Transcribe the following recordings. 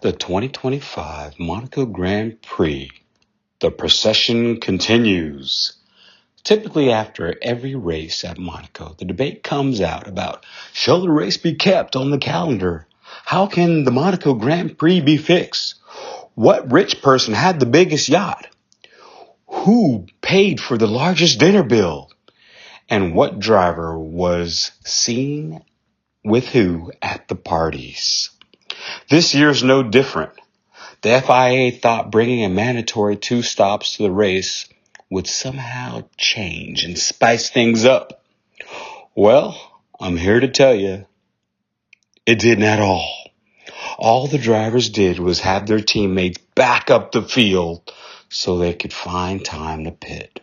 The 2025 Monaco Grand Prix. The procession continues. Typically after every race at Monaco, the debate comes out about, shall the race be kept on the calendar? How can the Monaco Grand Prix be fixed? What rich person had the biggest yacht? Who paid for the largest dinner bill? And what driver was seen with who at the parties? This year's no different. The FIA thought bringing a mandatory 2 stops to the race would somehow change and spice things up. Well, I'm here to tell you, it didn't at all. All the drivers did was have their teammates back up the field so they could find time to pit.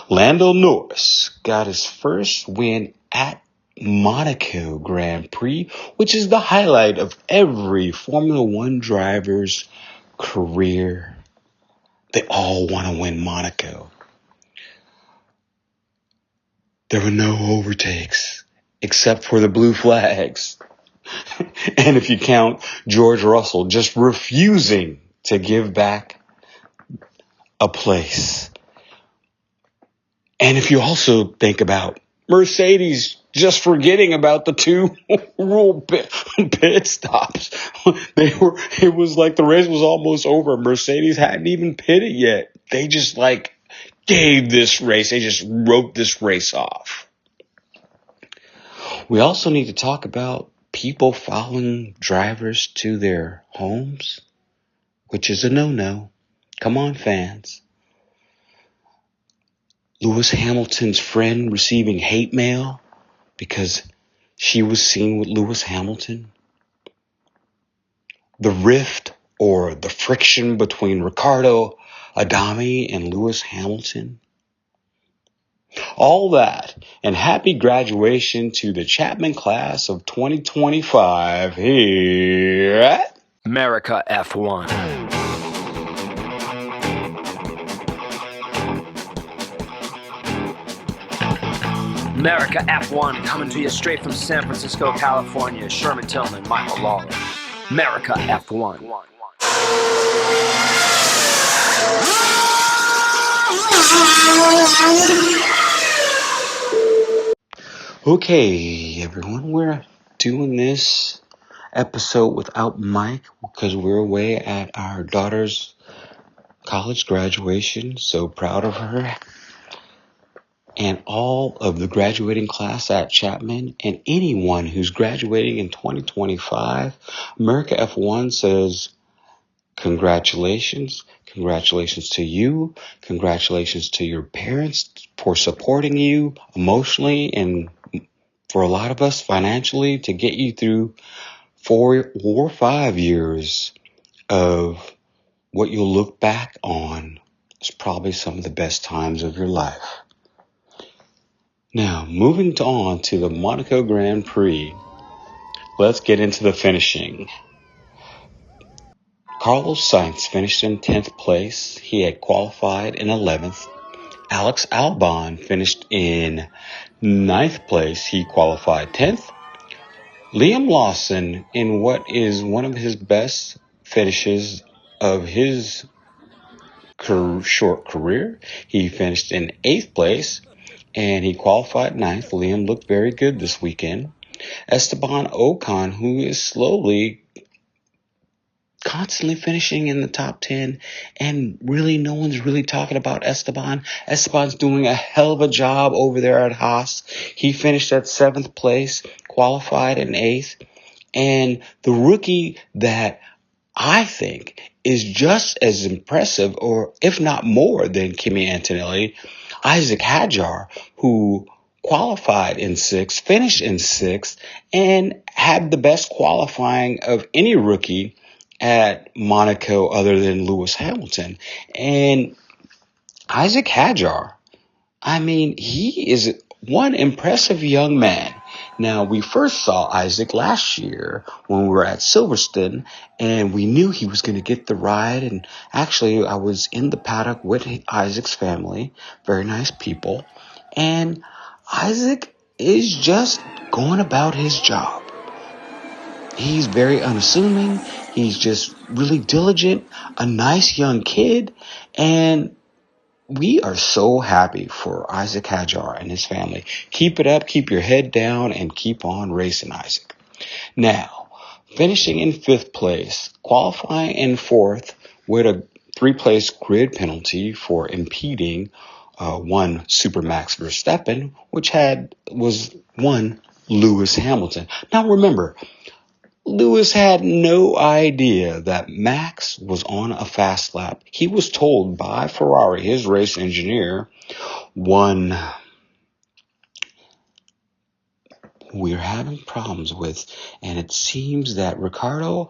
Lando Norris got his first win at Monaco Grand Prix, which is the highlight of every Formula One driver's career. They all want to win Monaco. There were no overtakes except for the blue flags. And if you count George Russell just refusing to give back a place. And if you also think about Mercedes just forgetting about the 2 rule pit stops. It was like the race was almost over. Mercedes hadn't even pitted yet. They just gave this race. They just wrote this race off. We also need to talk about people following drivers to their homes, which is a no-no. Come on, fans. Lewis Hamilton's friend receiving hate mail because she was seen with Lewis Hamilton. The rift or the friction between Riccardo Adami and Lewis Hamilton. All that, and happy graduation to the Chapman class of 2025 here at Merica F1. Merica F1 coming to you straight from San Francisco, California. Sherman Tillman, Michael Lawler. Merica F1. Okay, everyone, we're doing this episode without Mike because we're away at our daughter's college graduation. So proud of her and all of the graduating class at Chapman and anyone who's graduating in 2025. Merica F1 says congratulations. Congratulations to you. Congratulations to your parents for supporting you emotionally and for a lot of us financially to get you through 4 or 5 years of what you'll look back on as probably some of the best times of your life. Now, moving on to the Monaco Grand Prix, let's get into the finishing. Carlos Sainz finished in 10th place. He had qualified in 11th. Alex Albon finished in 9th place. He qualified 10th. Liam Lawson, in what is one of his best finishes of his short career, he finished in 8th place and he qualified 9th. Liam looked very good this weekend. Esteban Ocon, who is slowly constantly finishing in the top 10, and really no one's really talking about Esteban. Esteban's doing a hell of a job over there at Haas. He finished at 7th place, qualified in 8th, and the rookie that I think is just as impressive, or if not more than Kimi Antonelli, Issack Hadjar, who qualified in 6th, finished in 6th, and had the best qualifying of any rookie at Monaco other than Lewis Hamilton. And Issack Hadjar, he is one impressive young man. Now, we first saw Isaac last year when we were at Silverstone, and we knew he was going to get the ride. And actually, I was in the paddock with Isaac's family, very nice people. And Isaac is just going about his job. He's very unassuming. He's just really diligent, a nice young kid, and we are so happy for Issack Hadjar and his family. Keep it up, keep your head down, and keep on racing, Isaac. Now, finishing in 5th place, qualifying in 4th with a 3-place grid penalty for impeding one Supermax Verstappen, which was one Lewis Hamilton. Now remember, Lewis had no idea that Max was on a fast lap. He was told by Ferrari, his race engineer, we're having problems with, and it seems that Riccardo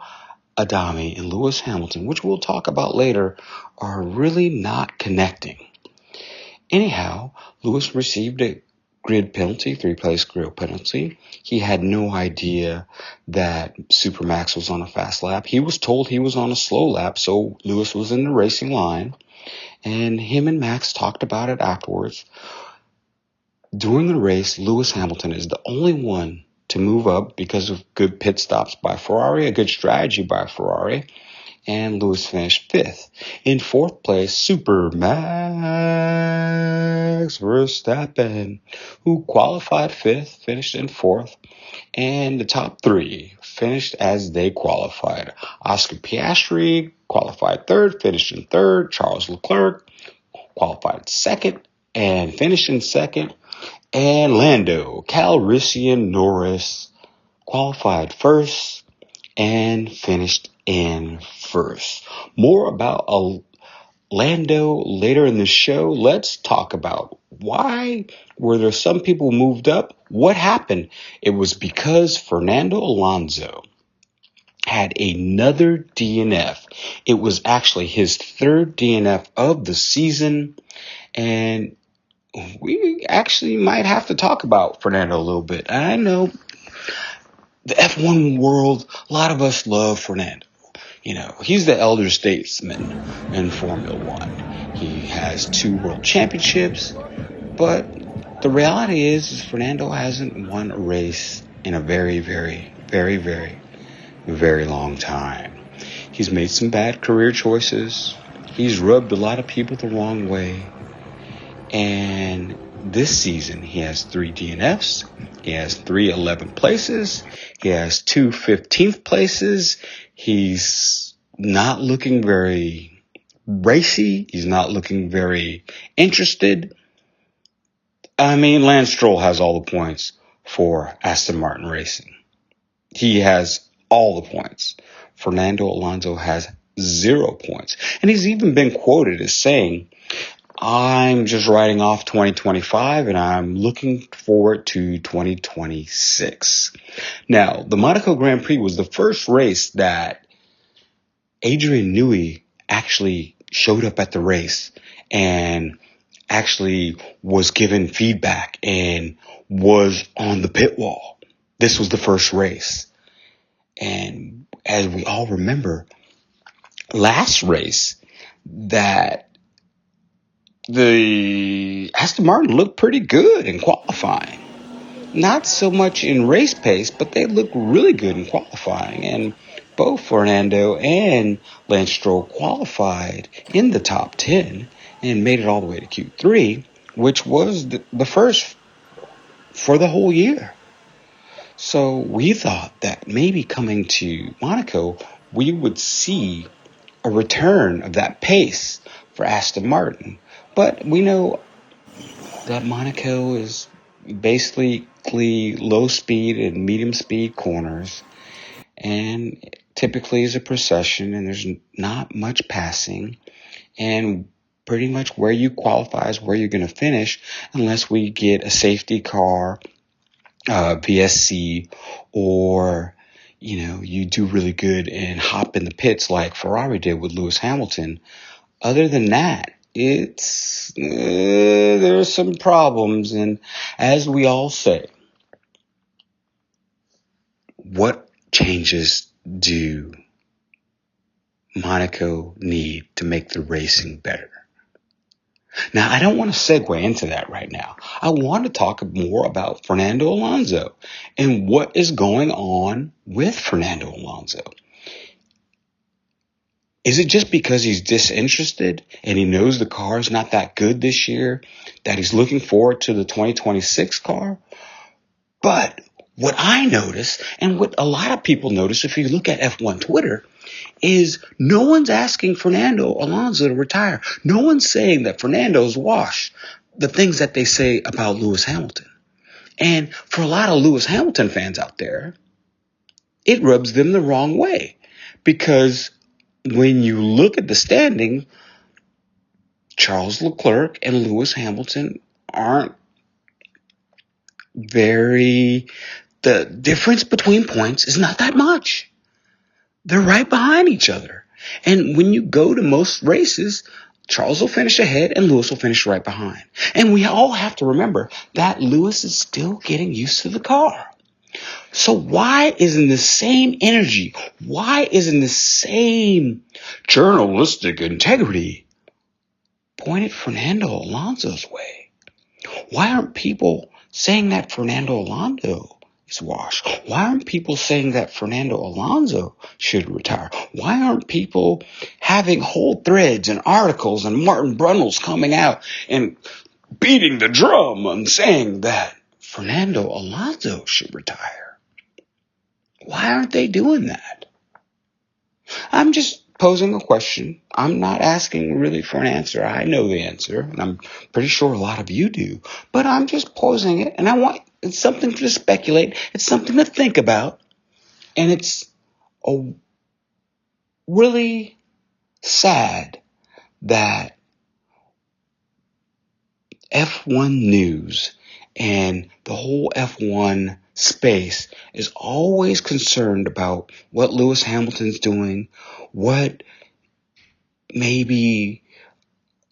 Adami and Lewis Hamilton, which we'll talk about later, are really not connecting. Anyhow, Lewis received a grid penalty, 3-place grid penalty. He had no idea that Supermax was on a fast lap. He was told he was on a slow lap, so Lewis was in the racing line, and him and Max talked about it afterwards. During the race, Lewis Hamilton is the only one to move up because of good pit stops by Ferrari, a good strategy by Ferrari, and Lewis finished 5th. In 4th place, Supermax Verstappen, who qualified 5th, finished in 4th, and the top 3 finished as they qualified. Oscar Piastri qualified 3rd, finished in 3rd. Charles Leclerc qualified 2nd and finished in 2nd. And Lando Norris qualified 1st and finished in 1st. More about Lando later in the show. Let's talk about why were there some people moved up? What happened? It was because Fernando Alonso had another DNF. It was actually his 3rd DNF of the season, and we actually might have to talk about Fernando a little bit. I know the F1 world, a lot of us love Fernando. You know, he's the elder statesman in Formula One. He has 2 world championships, but the reality is Fernando hasn't won a race in a very, very, very, very, very long time. He's made some bad career choices. He's rubbed a lot of people the wrong way. And this season, he has 3 DNFs. He has 3 11th places. He has 2 15th places. He's not looking very racy. He's not looking very interested. I mean, Lance Stroll has all the points for Aston Martin Racing. He has all the points. Fernando Alonso has 0 points. And he's even been quoted as saying, I'm just writing off 2025 and I'm looking forward to 2026. Now, the Monaco Grand Prix was the first race that Adrian Newey actually showed up at the race and actually was given feedback and was on the pit wall. This was the first race. And as we all remember, last race that the Aston Martin looked pretty good in qualifying. Not so much in race pace, but they looked really good in qualifying. And both Fernando and Lance Stroll qualified in the top 10 and made it all the way to Q3, which was the first for the whole year. So we thought that maybe coming to Monaco, we would see a return of that pace for Aston Martin. But we know that Monaco is basically low speed and medium speed corners, and typically is a procession, and there's not much passing, and pretty much where you qualify is where you're going to finish, unless we get a safety car, VSC, or you do really good and hop in the pits like Ferrari did with Lewis Hamilton. Other than that, there's some problems. And as we all say, what changes do Monaco need to make the racing better? Now, I don't want to segue into that right now. I want to talk more about Fernando Alonso and what is going on with Fernando Alonso. Is it just because he's disinterested and he knows the car is not that good this year that he's looking forward to the 2026 car? But what I notice, and what a lot of people notice if you look at F1 Twitter, is no one's asking Fernando Alonso to retire. No one's saying that Fernando's washed. The things that they say about Lewis Hamilton. And for a lot of Lewis Hamilton fans out there, it rubs them the wrong way. Because when you look at the standing, Charles Leclerc and Lewis Hamilton aren't the difference between points is not that much. They're right behind each other. And when you go to most races, Charles will finish ahead and Lewis will finish right behind. And we all have to remember that Lewis is still getting used to the car. So why isn't the same energy, why isn't the same journalistic integrity pointed Fernando Alonso's way? Why aren't people saying that Fernando Alonso is washed? Why aren't people saying that Fernando Alonso should retire? Why aren't people having whole threads and articles and Martin Brundle's coming out and beating the drum and saying that Fernando Alonso should retire? Why aren't they doing that? I'm just posing a question. I'm not asking really for an answer. I know the answer, and I'm pretty sure a lot of you do. But I'm just posing it, and it's something to speculate. It's something to think about. And it's really sad that F1 news and the whole F1 space is always concerned about what Lewis Hamilton's doing, what maybe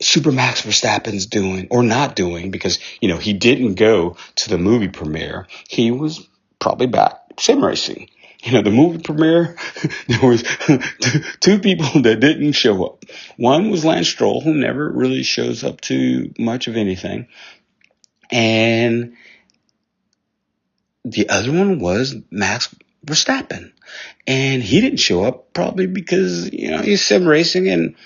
Super Max Verstappen's doing or not doing, because, he didn't go to the movie premiere. He was probably back sim racing. The movie premiere, there was two people that didn't show up. One was Lance Stroll, who never really shows up to much of anything. And the other one was Max Verstappen. And he didn't show up probably because, he's sim racing and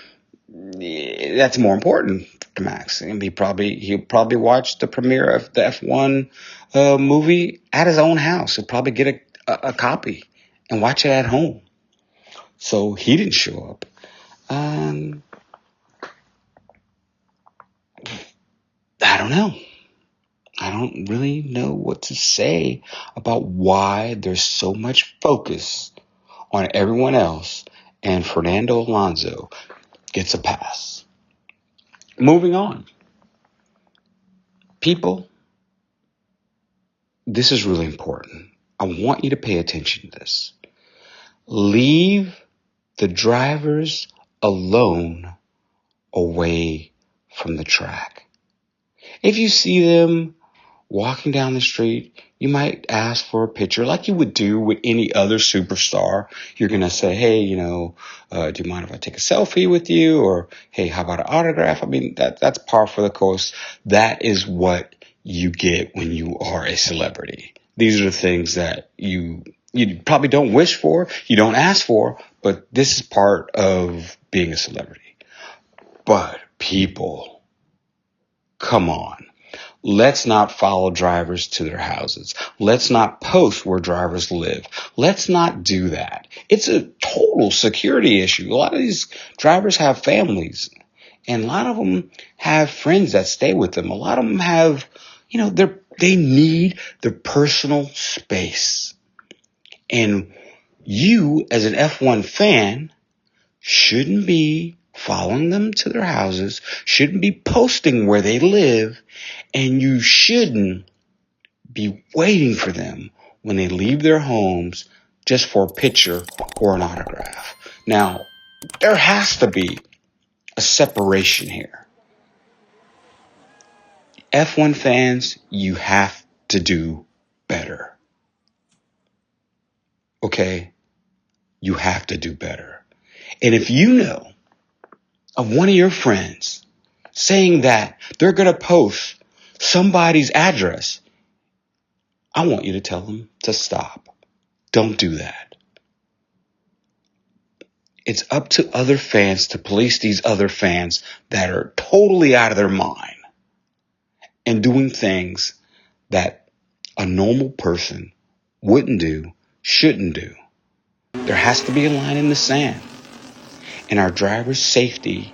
that's more important to Max. And he'll probably watch the premiere of the F1 movie at his own house. He'll probably get a copy and watch it at home. So he didn't show up. I don't know. I don't really know what to say about why there's so much focus on everyone else and Fernando Alonso gets a pass. Moving on. People, this is really important. I want you to pay attention to this. Leave the drivers alone away from the track. If you see them walking down the street, you might ask for a picture like you would do with any other superstar. You're going to say, hey, do you mind if I take a selfie with you? Or, hey, how about an autograph? I mean, that's par for the course. That is what you get when you are a celebrity. These are the things that you probably don't wish for, you don't ask for, but this is part of being a celebrity. But people, come on. Let's not follow drivers to their houses. Let's not post where drivers live. Let's not do that. It's a total security issue. A lot of these drivers have families, and a lot of them have friends that stay with them. A lot of them have, they need their personal space. And you, as an F1 fan, shouldn't be following them to their houses, shouldn't be posting where they live, and you shouldn't be waiting for them when they leave their homes just for a picture or an autograph. Now, there has to be a separation here. F1 fans, you have to do better. Okay? You have to do better. And if you know of one of your friends saying that they're going to post somebody's address, I want you to tell them to stop. Don't do that. it's up to other fans to police these other fans that are totally out of their mind and doing things that a normal person wouldn't do, shouldn't do. There has to be a line in the sand. And our drivers' safety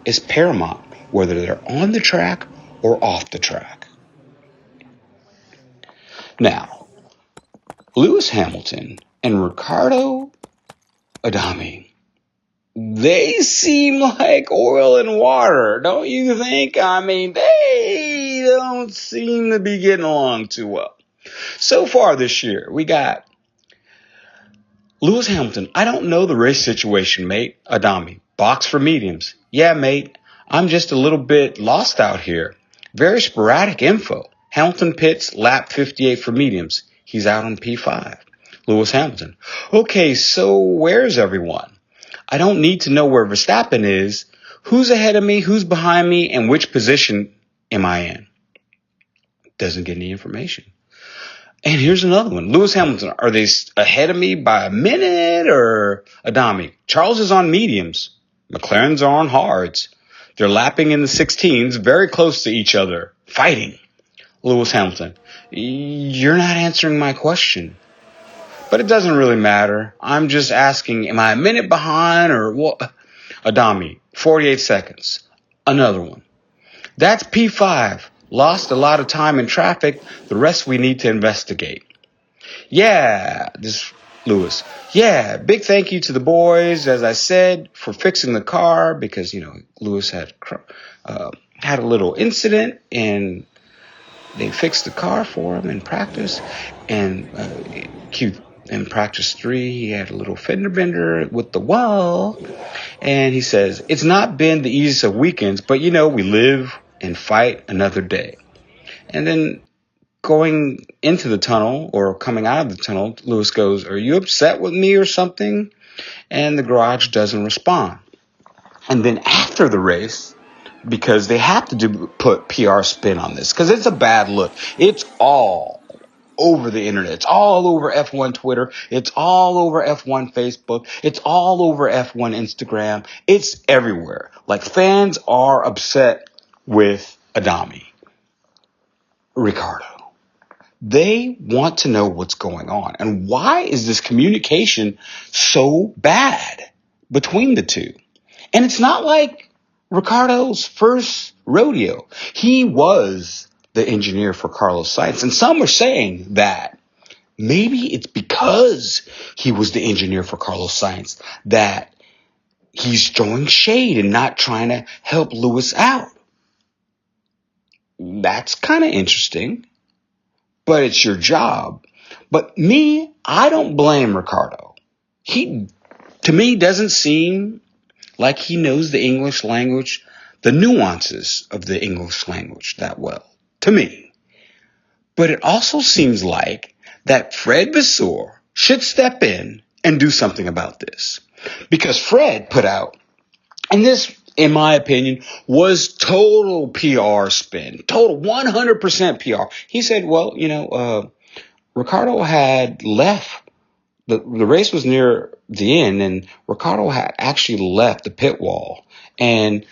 is paramount, whether they're on the track or off the track. Now, Lewis Hamilton and Riccardo Adami, they seem like oil and water, don't you think? I mean, they don't seem to be getting along too well. So far this year, we got Lewis Hamilton. I don't know the race situation, mate. Adami, box for mediums. Yeah, mate, I'm just a little bit lost out here. Very sporadic info. Hamilton pits, lap 58 for mediums. He's out on P5. Lewis Hamilton. Okay, so where's everyone? I don't need to know where Verstappen is. Who's ahead of me, who's behind me, and which position am I in? Doesn't get any information. And here's another one. Lewis Hamilton, are they ahead of me by a minute or Adami? Charles is on mediums. McLaren's are on hards. They're lapping in the 16s, very close to each other, fighting. Lewis Hamilton, you're not answering my question. But it doesn't really matter. I'm just asking, am I a minute behind or what? Adami, 48 seconds. Another one. That's P5. Lost a lot of time in traffic. The rest we need to investigate. Yeah, this Lewis. Yeah, big thank you to the boys, as I said, for fixing the car because, Lewis had a little incident and they fixed the car for him in practice. And in practice 3, he had a little fender bender with the wall. And he says, it's not been the easiest of weekends, but we live and fight another day. And then going into the tunnel or coming out of the tunnel, Lewis goes, are you upset with me or something? And the garage doesn't respond. And then after the race, because they have to put PR spin on this, because it's a bad look. It's all over the internet. It's all over F1 Twitter. It's all over F1 Facebook. It's all over F1 Instagram. It's everywhere. Like, fans are upset with Adami, Riccardo. They want to know what's going on. And why is this communication so bad between the two? And it's not like Riccardo's first rodeo. He was the engineer for Carlos Sainz. And some are saying that maybe it's because he was the engineer for Carlos Sainz that he's throwing shade and not trying to help Lewis out. That's kind of interesting, but it's your job. But I don't blame Riccardo. He, to me, doesn't seem like he knows the English language, the nuances of the English language that well, to me. But it also seems like that Fred Vasseur should step in and do something about this. Because Fred put out, and this, in my opinion, was total PR spin, total 100% PR. He said, well, Riccardo had left. The race was near the end, and Riccardo had actually left the pit wall. And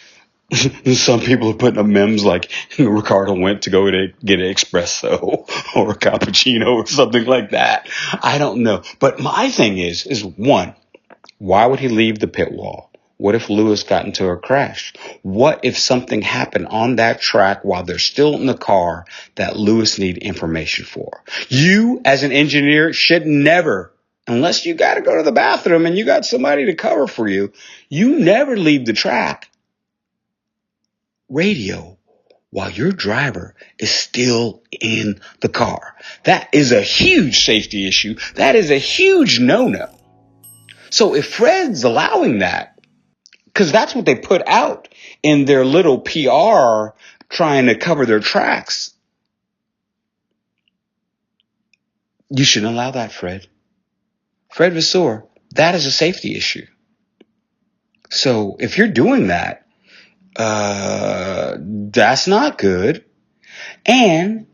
some people are putting up memes like Riccardo went to go to get an espresso or a cappuccino or something like that. I don't know. But my thing is one, why would he leave the pit wall? What if Lewis got into a crash? What if something happened on that track while they're still in the car that Lewis need information for? You, as an engineer, should never, unless you got to go to the bathroom and you got somebody to cover for you, you never leave the track radio while your driver is still in the car. That is a huge safety issue. That is a huge no-no. So if Fred's allowing that, because that's what they put out in their little PR trying to cover their tracks, you shouldn't allow that, Fred. Fred Vasseur, that is a safety issue. So if you're doing that, that's not good. And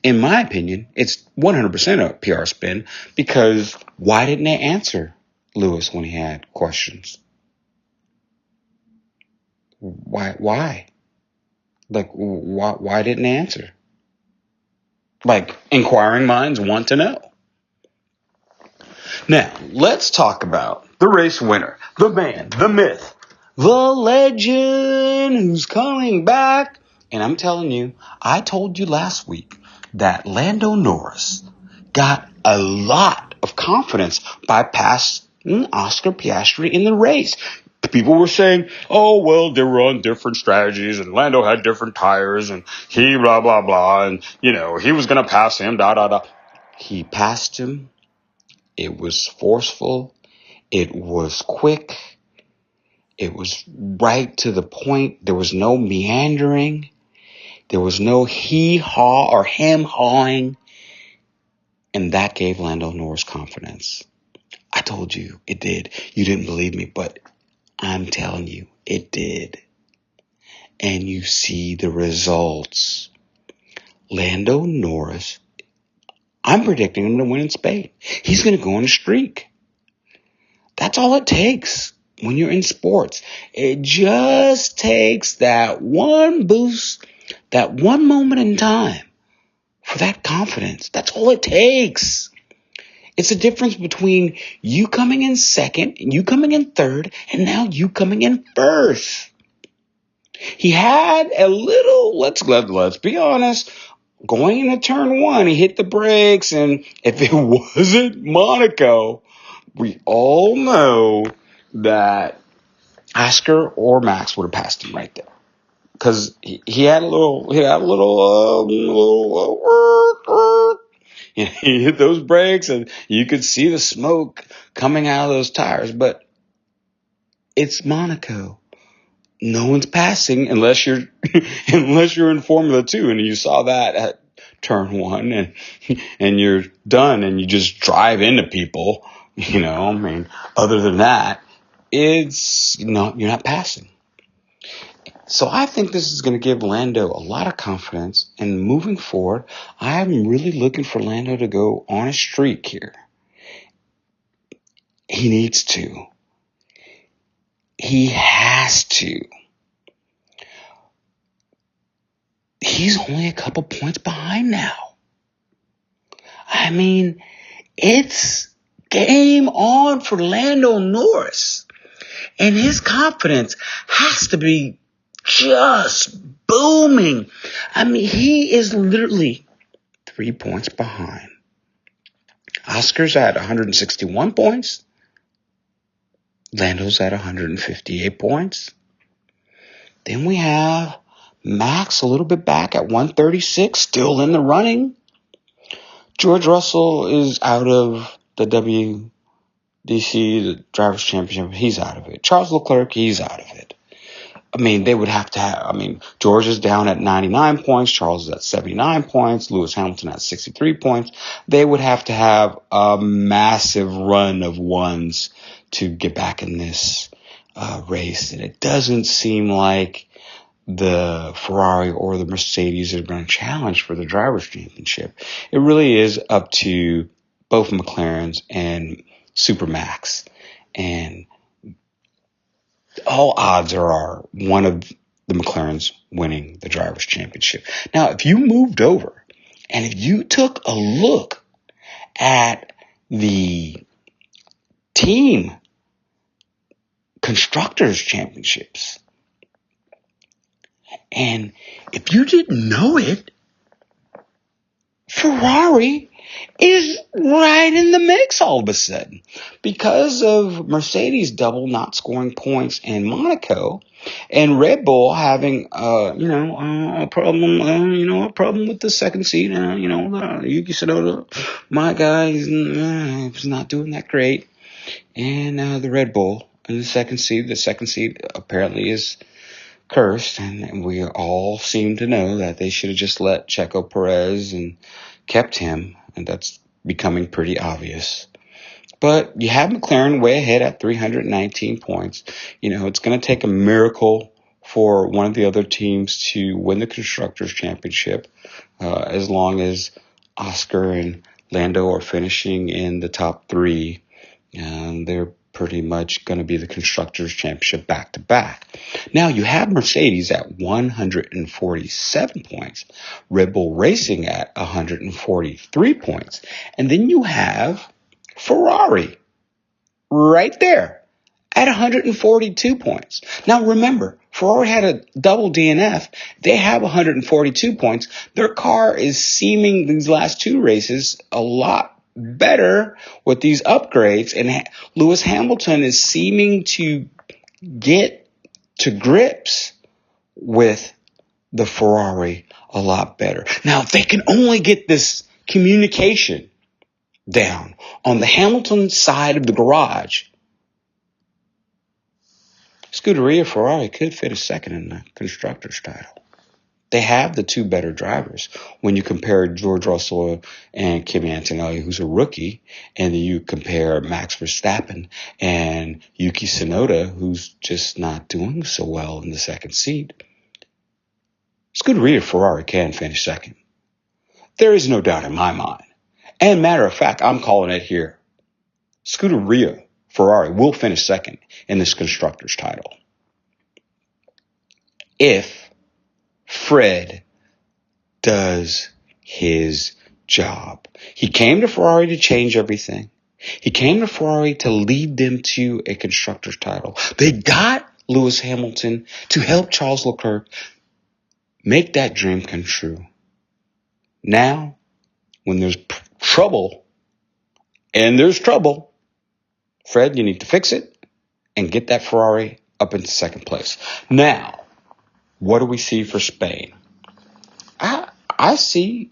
in my opinion, it's 100% a PR spin, because why didn't they answer Lewis when he had questions. Why? Like, why didn't they answer? Like, inquiring minds want to know. Now, let's talk about the race winner, the man, the myth, the legend who's coming back. And I'm telling you, I told you last week that Lando Norris got a lot of confidence by passing Oscar Piastri in the race. People were saying, oh, well, they were on different strategies and Lando had different tires and he blah, blah, blah. And, he was going to pass him, da, da, da. He passed him. It was forceful. It was quick. It was right to the point. There was no meandering. There was no he-haw or hem-hawing. And that gave Lando Norris confidence. I told you it did. You didn't believe me, but I'm telling you it did. And you see the results. Lando Norris, I'm predicting him to win in Spain. He's going to go on a streak. That's all it takes when you're in sports. It just takes that one boost, that one moment in time for that confidence. That's all it takes. It's the difference between you coming in second, and you coming in third, and now you coming in first. He had a little, let's be honest, going into turn one, he hit the brakes, and if it wasn't Monaco, we all know that Oscar or Max would have passed him right there. Because he had a little, he hit those brakes and you could see the smoke coming out of those tires. But it's Monaco. No one's passing unless you're in Formula 2 and you saw that at turn one and you're done and you just drive into people. Other than that, you're not passing. So I think this is going to give Lando a lot of confidence. And moving forward, I'm really looking for Lando to go on a streak here. He needs to. He has to. He's only a couple points behind now. I mean, it's game on for Lando Norris. And his confidence has to be just booming. I mean, he is literally 3 points behind. Oscar's at 161 points. Lando's at 158 points. Then we have Max a little bit back at 136, still in the running. George Russell is out of the WDC, the Drivers' Championship. He's out of it. Charles Leclerc, he's out of it. I mean, they would have to have, George is down at 99 points. Charles is at 79 points. Lewis Hamilton at 63 points. They would have to have a massive run of ones to get back in this race. And it doesn't seem like the Ferrari or the Mercedes are going to challenge for the Drivers' Championship. It really is up to both McLarens and Supermax. And all odds are one of the McLarens winning the Drivers' Championship. Now, if you moved over and if you took a look at the team Constructors' Championships, and if you didn't know it, Ferrari is right in the mix all of a sudden because of Mercedes double not scoring points in Monaco and Red Bull having a problem with the second seat. Yuki Tsunoda, my guy, is not doing that great, and the Red Bull in the second seat apparently is cursed, and we all seem to know that they should have just let Checo Perez and kept him, and that's becoming pretty obvious. But you have McLaren way ahead at 319 points. It's going to take a miracle for one of the other teams to win the Constructors' Championship, as long as Oscar and Lando are finishing in the top three. And they're pretty much going to be the Constructors' Championship back-to-back. Now, you have Mercedes at 147 points, Red Bull Racing at 143 points, and then you have Ferrari right there at 142 points. Now, remember, Ferrari had a double DNF. They have 142 points. Their car is seeming these last two races a lot better with these upgrades, and Lewis Hamilton is seeming to get to grips with the Ferrari a lot better. Now, if they can only get this communication down on the Hamilton side of the garage, Scuderia Ferrari could finish second in the Constructors' title. They have the two better drivers. When you compare George Russell and Kimi Antonelli, who's a rookie, and then you compare Max Verstappen and Yuki Tsunoda, who's just not doing so well in the second seat, Scuderia Ferrari can finish second. There is no doubt in my mind. And matter of fact, I'm calling it here. Scuderia Ferrari will finish second in this Constructors' title. If Fred does his job. He came to Ferrari to change everything. He came to Ferrari to lead them to a Constructors' title. They got Lewis Hamilton to help Charles Leclerc make that dream come true. Now, when there's trouble, and there's trouble, Fred, you need to fix it and get that Ferrari up into second place. Now, what do we see for Spain? I see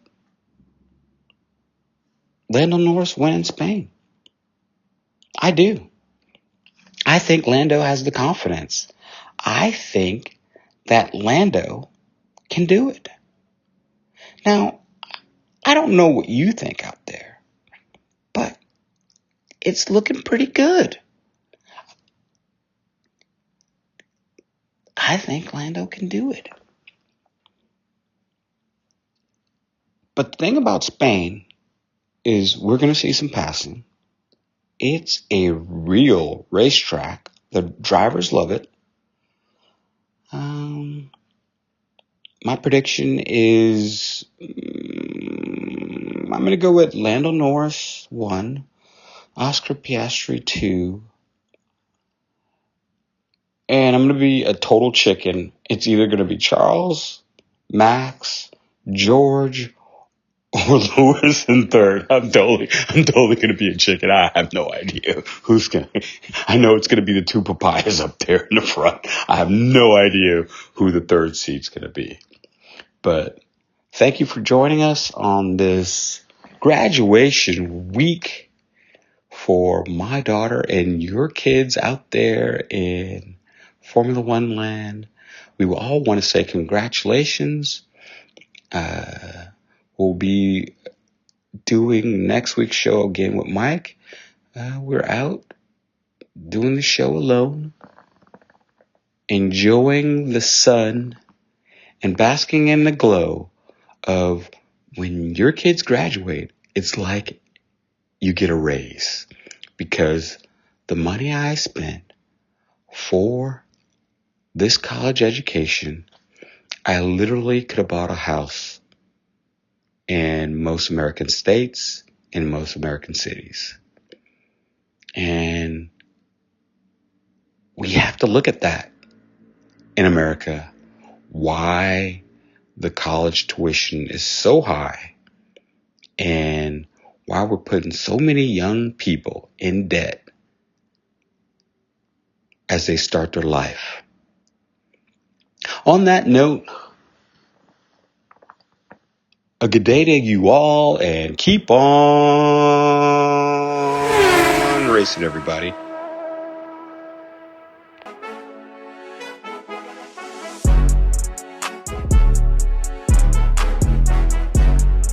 Lando Norris winning Spain. I do. I think Lando has the confidence. I think that Lando can do it. Now, I don't know what you think out there, but it's looking pretty good. I think Lando can do it. But the thing about Spain is we're going to see some passing. It's a real racetrack. The drivers love it. My prediction is I'm going to go with Lando Norris 1, Oscar Piastri 2, and I'm going to be a total chicken. It's either going to be Charles, Max, George, or Lewis in third. I'm totally going to be a chicken. I have no idea who's going to. I know it's going to be the two papayas up there in the front. I have no idea who the third seat's going to be. But thank you for joining us on this graduation week for my daughter and your kids out there in Formula One land. We will all want to say congratulations. We'll be doing next week's show again with Mike. We're out doing the show alone, enjoying the sun and basking in the glow of when your kids graduate. It's like you get a raise, because the money I spent for this college education, I literally could have bought a house in most American states, in most American cities. And we have to look at that in America, why the college tuition is so high and why we're putting so many young people in debt as they start their life. On that note, a good day to you all, and keep on racing, everybody.